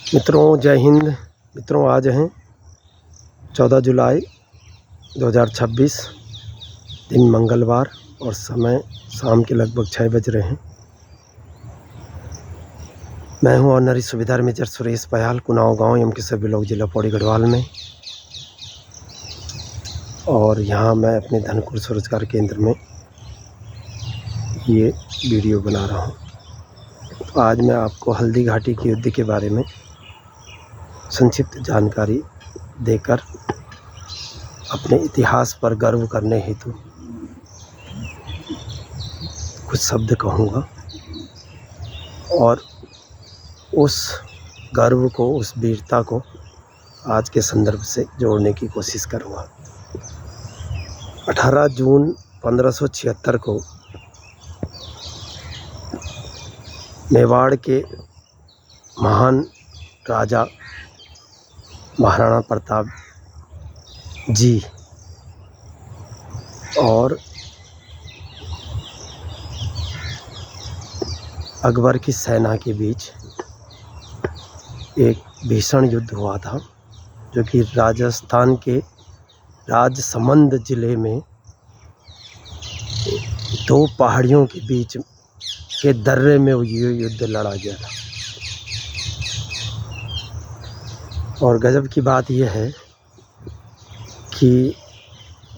मित्रों जय हिंद। मित्रों आज हैं 14 जुलाई 2026, दिन मंगलवार और समय शाम के लगभग 6 बज रहे हैं। मैं हूं ऑनरी सुबेदार मेजर सुरेश पयाल, कुनाव गांव एम के सभी लोग जिला पौड़ी गढ़वाल में। और यहां मैं अपने धनकुर स्वरोजगार केंद्र में ये वीडियो बना रहा हूं। तो आज मैं आपको हल्दी घाटी की युद्ध के बारे में संक्षिप्त जानकारी देकर अपने इतिहास पर गर्व करने हेतु कुछ शब्द कहूँगा और उस गर्व को, उस वीरता को आज के संदर्भ से जोड़ने की कोशिश करूँगा। 18 जून 1576 को मेवाड़ के महान राजा महाराणा प्रताप जी और अकबर की सेना के बीच एक भीषण युद्ध हुआ था, जो कि राजस्थान के राजसमंद जिले में दो पहाड़ियों के बीच के दर्रे में ये युद्ध लड़ा गया था। और गजब की बात यह है कि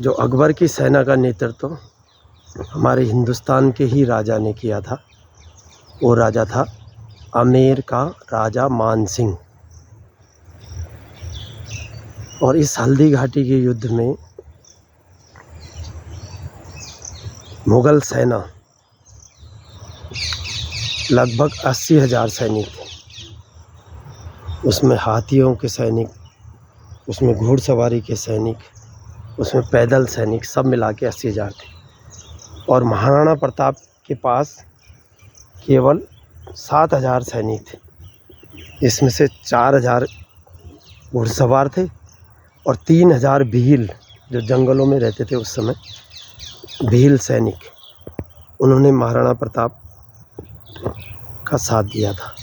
जो अकबर की सेना का नेतृत्व हमारे हिंदुस्तान के ही राजा ने किया था, वो राजा था आमेर का राजा मान सिंह। और इस हल्दी घाटी के युद्ध में मुगल सेना लगभग 80,000 सैनिक थे। उसमें हाथियों के सैनिक, उसमें घुड़सवारी के सैनिक, उसमें पैदल सैनिक, सब मिला के 80,000 थे। और महाराणा प्रताप के पास केवल 7,000 सैनिक थे। इसमें से 4,000 घुड़सवार थे और 3,000 भील, जो जंगलों में रहते थे उस समय, भील सैनिक। उन्होंने महाराणा प्रताप का साथ दिया था।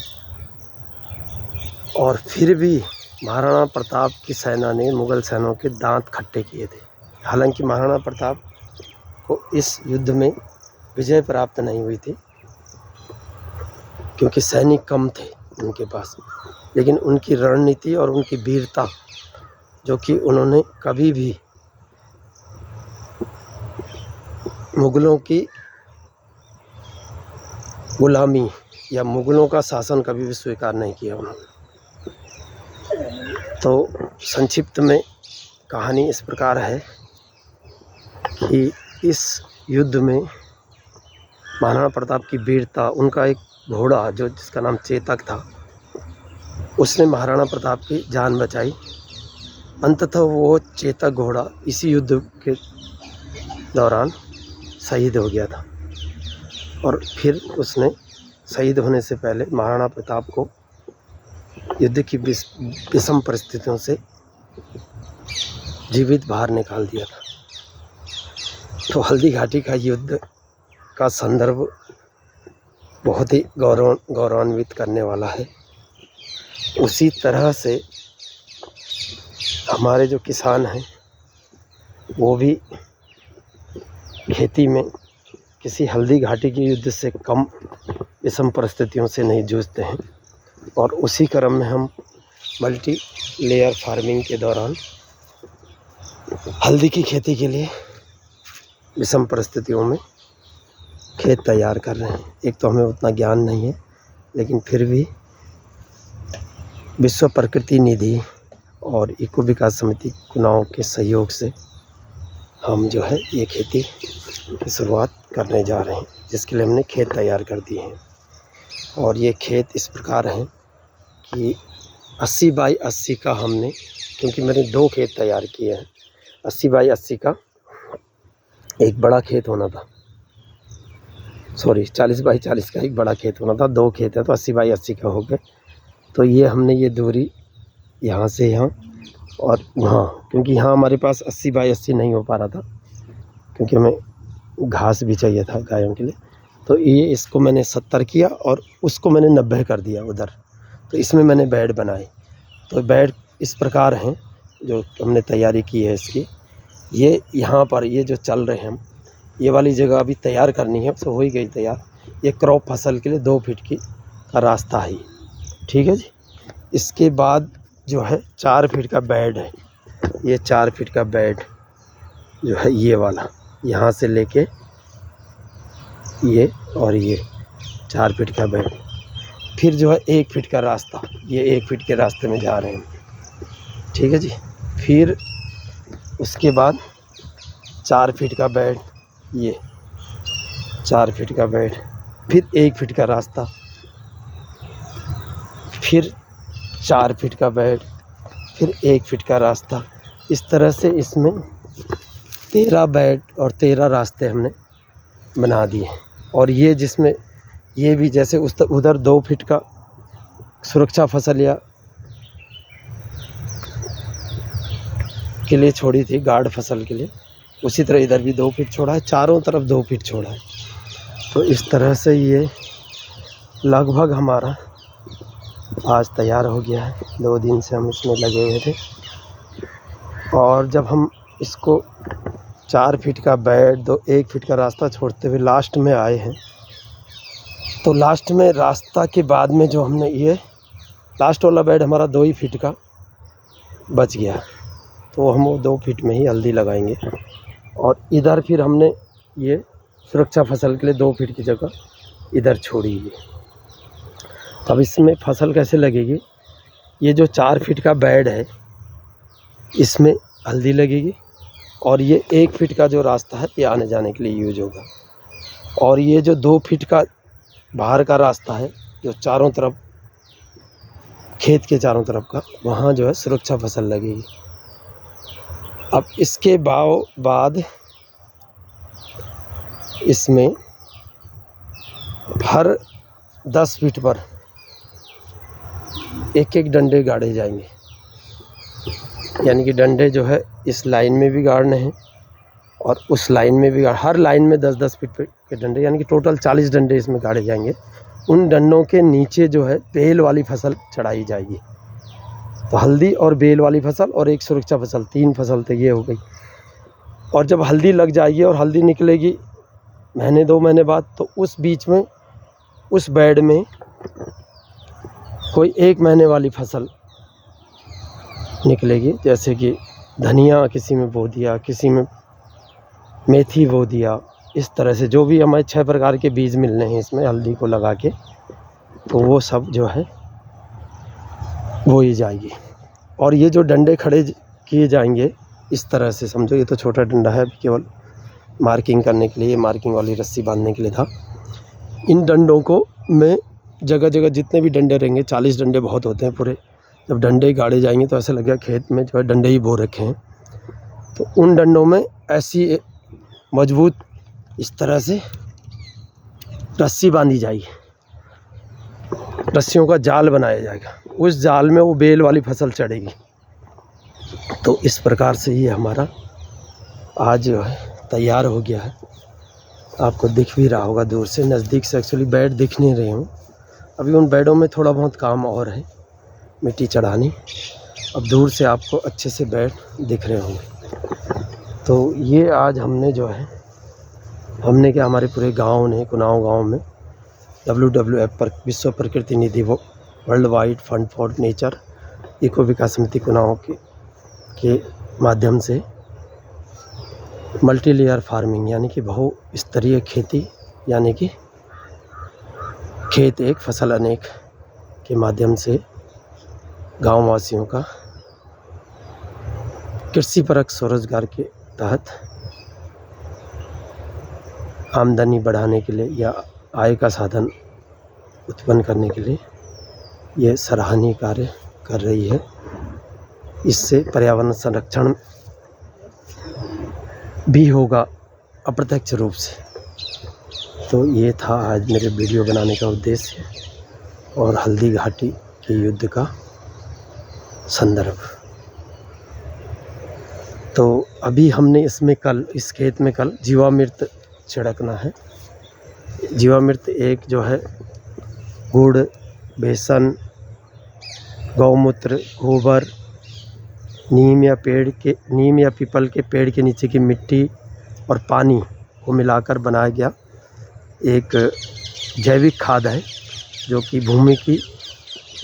और फिर भी महाराणा प्रताप की सेना ने मुगल सेना के दांत खट्टे किए थे। हालांकि महाराणा प्रताप को इस युद्ध में विजय प्राप्त नहीं हुई थी, क्योंकि सैनिक कम थे उनके पास। लेकिन उनकी रणनीति और उनकी वीरता, जो कि उन्होंने कभी भी मुगलों की गुलामी या मुगलों का शासन कभी भी स्वीकार नहीं किया उन्होंने। तो संक्षिप्त में कहानी इस प्रकार है कि इस युद्ध में महाराणा प्रताप की वीरता, उनका एक घोड़ा जो जिसका नाम चेतक था, उसने महाराणा प्रताप की जान बचाई। अंततः वो चेतक घोड़ा इसी युद्ध के दौरान शहीद हो गया था। और फिर उसने शहीद होने से पहले महाराणा प्रताप को युद्ध की विषम परिस्थितियों से जीवित बाहर निकाल दिया था। तो हल्दी घाटी का युद्ध का संदर्भ बहुत ही गौरवान्वित करने वाला है। उसी तरह से हमारे जो किसान हैं वो भी खेती में किसी हल्दी घाटी के युद्ध से कम विषम परिस्थितियों से नहीं जूझते हैं। और उसी क्रम में हम मल्टी लेयर फार्मिंग के दौरान हल्दी की खेती के लिए विषम परिस्थितियों में खेत तैयार कर रहे हैं। एक तो हमें उतना ज्ञान नहीं है, लेकिन फिर भी विश्व प्रकृति निधि और इको विकास समिति कुनाव के सहयोग से हम जो है ये खेती की शुरुआत करने जा रहे हैं, जिसके लिए हमने खेत तैयार कर दिए हैं। और ये खेत इस प्रकार हैं कि 80 बाई 80 का हमने, क्योंकि मैंने 2 खेत तैयार किए हैं। 80 बाई 80 का एक बड़ा खेत होना था, 40 बाई 40 का एक बड़ा खेत होना था। 2 खेत है तो 80 बाई 80 का हो गया। तो ये हमने ये दूरी यहाँ से यहाँ और वहाँ, क्योंकि यहाँ हमारे पास 80 बाई 80 नहीं हो पा रहा था, क्योंकि हमें घास भी चाहिए था गायों के लिए। तो ये इसको मैंने 70 किया और उसको मैंने 90 कर दिया उधर। तो इसमें मैंने बेड बनाए। तो बेड इस प्रकार हैं जो हमने तैयारी की है इसकी। ये यहाँ पर ये जो चल रहे हैं हम, ये वाली जगह अभी तैयार करनी है, तो हो ही गई तैयार। ये क्रॉप फसल के लिए 2 फीट का रास्ता है, ठीक है जी। इसके बाद जो है 4 फीट का बेड है। ये 4 फीट का बेड जो है ये वाला, यहाँ से लेके ये और ये 4 फीट का बेड। फिर जो है 1 फीट का रास्ता, ये 1 फीट के रास्ते में जा रहे हैं, ठीक है जी। फिर उसके बाद 4 फीट का बेड, ये 4 फीट का बेड, फिर 1 फीट का रास्ता, फिर 4 फीट का बेड, फिर 1 फीट का रास्ता। इस तरह से इसमें 13 बेड और 13 रास्ते हमने बना दिए। और ये जिसमें ये भी जैसे उधर 2 फीट का सुरक्षा फसल या के लिए छोड़ी थी, गार्ड फसल के लिए, उसी तरह इधर भी 2 फीट छोड़ा है, चारों तरफ 2 फीट छोड़ा है। तो इस तरह से ये लगभग हमारा आज तैयार हो गया है। 2 दिन से हम इसमें लगे हुए थे। और जब हम इसको 4 फीट का बेड 1 फीट का रास्ता छोड़ते हुए लास्ट में आए हैं, तो लास्ट में रास्ता के बाद में जो हमने ये लास्ट वाला बेड हमारा 2 ही फीट का बच गया, तो हम वो 2 फीट में ही हल्दी लगाएंगे। और इधर फिर हमने ये सुरक्षा फसल के लिए 2 फीट की जगह इधर छोड़ी है। तब इसमें फसल कैसे लगेगी, ये जो 4 फीट का बेड है इसमें हल्दी लगेगी, और ये 1 फीट का जो रास्ता है ये आने जाने के लिए यूज होगा। और ये जो 2 फीट का बाहर का रास्ता है जो चारों तरफ खेत के चारों तरफ का, वहाँ जो है सुरक्षा फसल लगेगी। अब इसके बाद इसमें हर 10 फीट पर 1-1 डंडे गाड़े जाएंगे, यानी कि डंडे जो है इस लाइन में भी गाड़ने हैं और उस लाइन में भी हर लाइन में 10-10 फीट के डंडे, यानी कि टोटल 40 डंडे इसमें गाड़े जाएंगे। उन डंडों के नीचे जो है बेल वाली फसल चढ़ाई जाएगी। तो हल्दी और बेल वाली फसल और एक सुरक्षा फसल, 3 फसल तो ये हो गई। और जब हल्दी लग जाएगी और हल्दी निकलेगी महीने 2 महीने बाद, तो उस बीच में उस बेड में कोई 1 महीने वाली फसल निकलेगी, जैसे कि धनिया किसी में बो दिया, किसी में मेथी बो दिया। इस तरह से जो भी हमें 6 प्रकार के बीज मिलने हैं इसमें हल्दी को लगा के, तो वो सब जो है बोई जाएगी। और ये जो डंडे खड़े किए जाएंगे इस तरह से, समझो ये तो छोटा डंडा है, केवल मार्किंग करने के लिए, मार्किंग वाली रस्सी बांधने के लिए था। इन डंडों को में जगह जगह जितने भी डंडे रहेंगे, 40 डंडे बहुत होते हैं पूरे, जब डंडे गाड़े जाएंगे तो ऐसा लगेगा खेत में जो है डंडे ही बो रखे हैं। तो उन डंडों में ऐसी मजबूत इस तरह से रस्सी बांधी जाएगी, रस्सियों का जाल बनाया जाएगा, उस जाल में वो बेल वाली फसल चढ़ेगी। तो इस प्रकार से ये हमारा आज जो है तैयार हो गया है। आपको दिख भी रहा होगा दूर से, नज़दीक से एक्चुअली बेड दिख नहीं रहे हूँ अभी। उन बेडों में थोड़ा बहुत काम और है, मिट्टी चढ़ानी। अब दूर से आपको अच्छे से बेड दिख रहे होंगे। तो ये आज हमने जो है, हमने क्या, हमारे पूरे गांव ने, कुनाव गांव में WWF पर विश्व प्रकृति निधि world wide fund for nature eco विकास समिति कुनाव के माध्यम से मल्टी लेयर फार्मिंग, यानी कि बहुस्तरीय खेती, यानी कि खेत एक फसल अनेक के माध्यम से गाँव वासियों का कृषि परक स्वरोजगार के तहत आमदनी बढ़ाने के लिए या आय का साधन उत्पन्न करने के लिए ये सराहनीय कार्य कर रही है। इससे पर्यावरण संरक्षण भी होगा अप्रत्यक्ष रूप से। तो ये था आज मेरे वीडियो बनाने का उद्देश्य और हल्दी घाटी के युद्ध का संदर्भ। तो अभी हमने इसमें कल, इस खेत में कल जीवामृत छिड़कना है। जीवामृत एक जो है गुड़, बेसन गौमूत्र, गोबर, नीम या पीपल के पेड़ के नीचे की मिट्टी और पानी को मिलाकर बनाया गया एक जैविक खाद है, जो कि भूमि की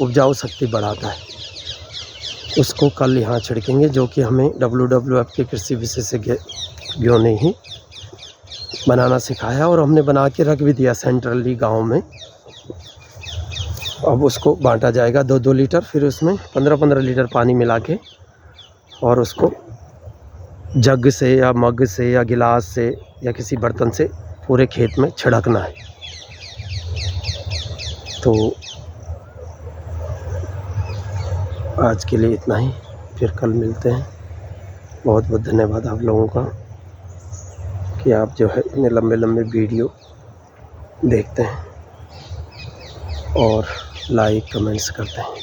उपजाऊ शक्ति बढ़ाता है। उसको कल यहाँ छिड़केंगे, जो कि हमें WWF के कृषि विशेषज्ञों ने ही बनाना सिखाया और हमने बना के रख भी दिया सेंट्रली गांव में। अब उसको बांटा जाएगा 2-2 लीटर, फिर उसमें 15-15 लीटर पानी मिला के और उसको जग से या मग से या गिलास से या किसी बर्तन से पूरे खेत में छिड़कना है। तो आज के लिए इतना ही, फिर कल मिलते हैं। बहुत बहुत धन्यवाद आप लोगों का कि आप जो है इतने लंबे लंबे वीडियो देखते हैं और लाइक कमेंट्स करते हैं।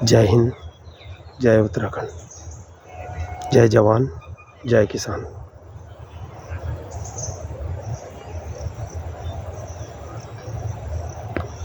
जय हिंद, जय उत्तराखंड, जय जवान, जय किसान।